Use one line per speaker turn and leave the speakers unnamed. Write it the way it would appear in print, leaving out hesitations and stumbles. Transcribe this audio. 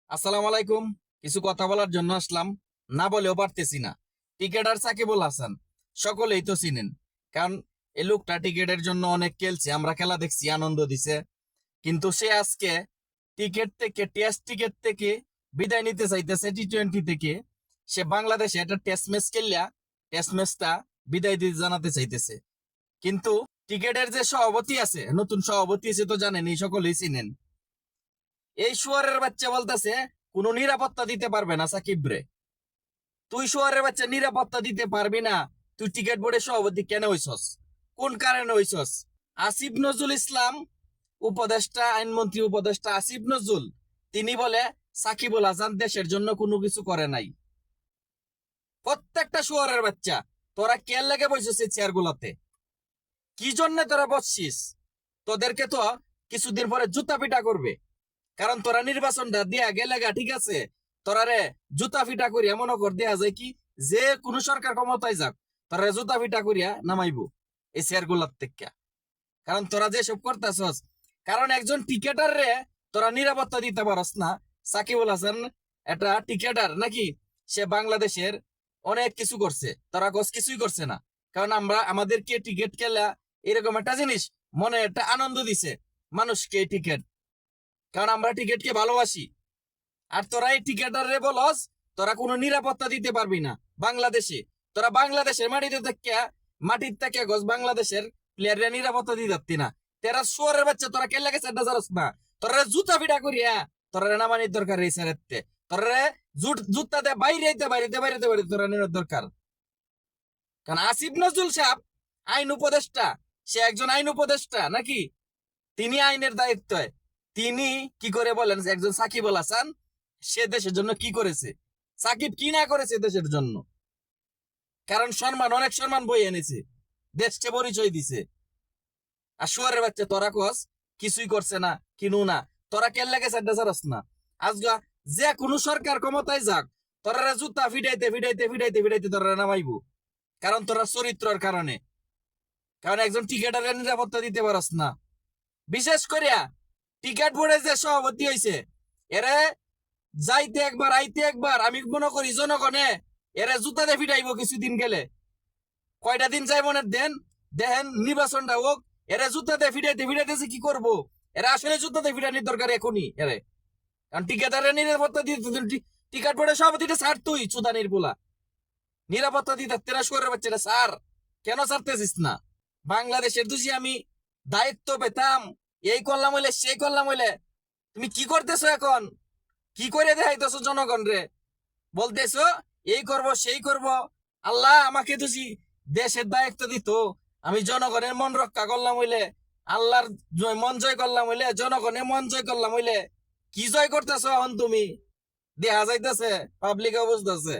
আসসালামু আলাইকুম। কিছু কথা বলার জন্য আসলাম, না বলেও পারতেছি না। টিকেটার সাকিবুল হাসান সকলেই তো চিনেন, কারণ এই লোকটা টিকেটের জন্য অনেক খেলছে, আমরা খেলা দেখছি, আনন্দ দিছে। কিন্তু সে আজকে টিকেট থেকে, টেস্ট টিকেট থেকে বিদায় নিতে চাইতেছে, টি-20 থেকে। সে বাংলাদেশে একটা টেস্ট ম্যাচ খেললা, টেস্ট ম্যাচটা বিদায় দিতে জানাতে চাইতেছে। কিন্তু টিকেটের যে সভাপতি আছে, নতুন সভাপতি আছে তো জানেন, এই সকলেই চিনেন। এই শুয়ারের বাচ্চা বলতেছে কোনো নিরাপত্তা দিতে পারবে না সাকিব রে। তুই শুয়ারের বাচ্চা নিরাপত্তা দিতে পারবি না? তুই টিকিট বোর্ডের সভাপতি কেন হইছস? কোন কারণে হইছস? আসিফ নজরুল ইসলাম, উপদেষ্টা, আইনমন্ত্রী উপদেষ্টা আসিফ নজরুল, তিনি বলে সাকিবুল হাসান দেশের জন্য কোনো কিছু করে নাই। প্রত্যেকটা শুয়ারের বাচ্চা, তোরা কেয়ার লেগে বসছিস এই চেয়ার গুলাতে? কি জন্য তোরা বসছিস? তোদেরকে তো কিছুদিন পরে জুতা পিটা করবে, কারণ তোরা নির্বাচনটা দিয়া গেলে গা, ঠিক আছে? তোরা রে জুতা ফিটা করিয়া মনে কর দেয়া যায় কি, যে কোনো সরকার ক্ষমতায় যাক, তোরা জুতা ফিটা করিয়া নামাইবো এই চেয়ার গুলার থেকে। কারণ তোরা যে সব করতেছস, কারণ একজন টিকেটার রে তোরা নিরাপত্তা দিতে পারস না। সাকিবুল হাসান একটা টিকেটার নাকি? সে বাংলাদেশের অনেক কিছু করছে, তোরা কিছুই করছে না। কারণ আমরা আমাদেরকে টিকিট খেলা এরকম একটা জিনিস, মনে একটা আনন্দ দিছে মানুষকে টিকিট, কারণ আমরা টিকিটকে ভালোবাসি। আর তোরা এই টিকেটারে বলস তোরা কোনো নিরাপত্তা দিতে পারবি না বাংলাদেশে। তোরা বাংলাদেশের মাটির থেকে গছ বাংলাদেশের প্লেয়াররা নিরাপত্তা দিতে পারতি না। তেরা শুয়ারের বাচ্চা, তোরা কেলে গেছে জারস না? তোরা জুতা ফিটা করিয়া তোরা নামানির দরকার এই স্যারেতে। তোরা জুতা দে বাইরে তোরা নেওয়ার দরকার। কারণ আসিফ নজরুল সাহেব আইন উপদেষ্টা, সে একজন আইন উপদেষ্টা নাকি? তিনি আইনের দায়িত্ব। তিনি কি করে বলেন যে একজন সাকিবুল হাসান সে দেশের জন্য কি করেছে? সাকিব কি না করেছে দেশের জন্য? কারণ সম্মান, অনেক সম্মান বই এনেছে, দেশকে পরিচয় দিছে। আর শুয়ারের বাচ্চা তোরা কস কিছুই করছে না, কিনু না। তোরা কেন লাগে চারটাস না? আজগা যে কোনো সরকার ক্ষমতায় যাক, তোরা জুতা ফিটাইতে তোরা নামাইবো, কারণ তোরা চরিত্রের কারণে। কারণ একজন টিকেটারের নিরাপত্তা দিতে পারস না। বিশেষ করিয়া টিকেট বোর্ডে যে সভাপতি হয়েছে, এরে যাইতে একবার আইতে একবার, আমি মনে করি জনগণে এরা জুতাতে ফিটাইবো কিছুদিন গেলে। কয়টা দিন যাই মনে দেন, দেখেন নির্বাচনটা হোক, এরা জুতাতে ফিটাইতেছে কি করবো? এরা আসলে জুতাতে ফিটানির দরকার এখনই এরে। কারণ টিকেটারের নিরাপত্তা দিতে, টিকেট বোর্ডের সভাপতিটা ছাড়, তুই চুদানির পোলা নিরাপত্তা দিতে তেরা শোরের বাচ্চাটা স্যার, কেন ছাড়তেছিস না? বাংলাদেশের দুজি আমি দায়িত্ব পেতাম, এই করলাম হইলে সেই করলাম হইলে, তুমি কি করতেছো এখন? কি করে দেখাইতেছো জনগণ রে? বলতেছো এই করব সেই করব। আল্লাহ আমাকে তুই দেশের দায়িত্ব দিত, আমি জনগণের মন রক্ষা করলাম হইলে, আল্লাহর মন জয় করলাম হইলে, জনগণের মন জয় করলাম হইলে, কি জয় করতেছো এখন তুমি? দেখা যাইতেছে, পাবলিকে বুঝতেছে।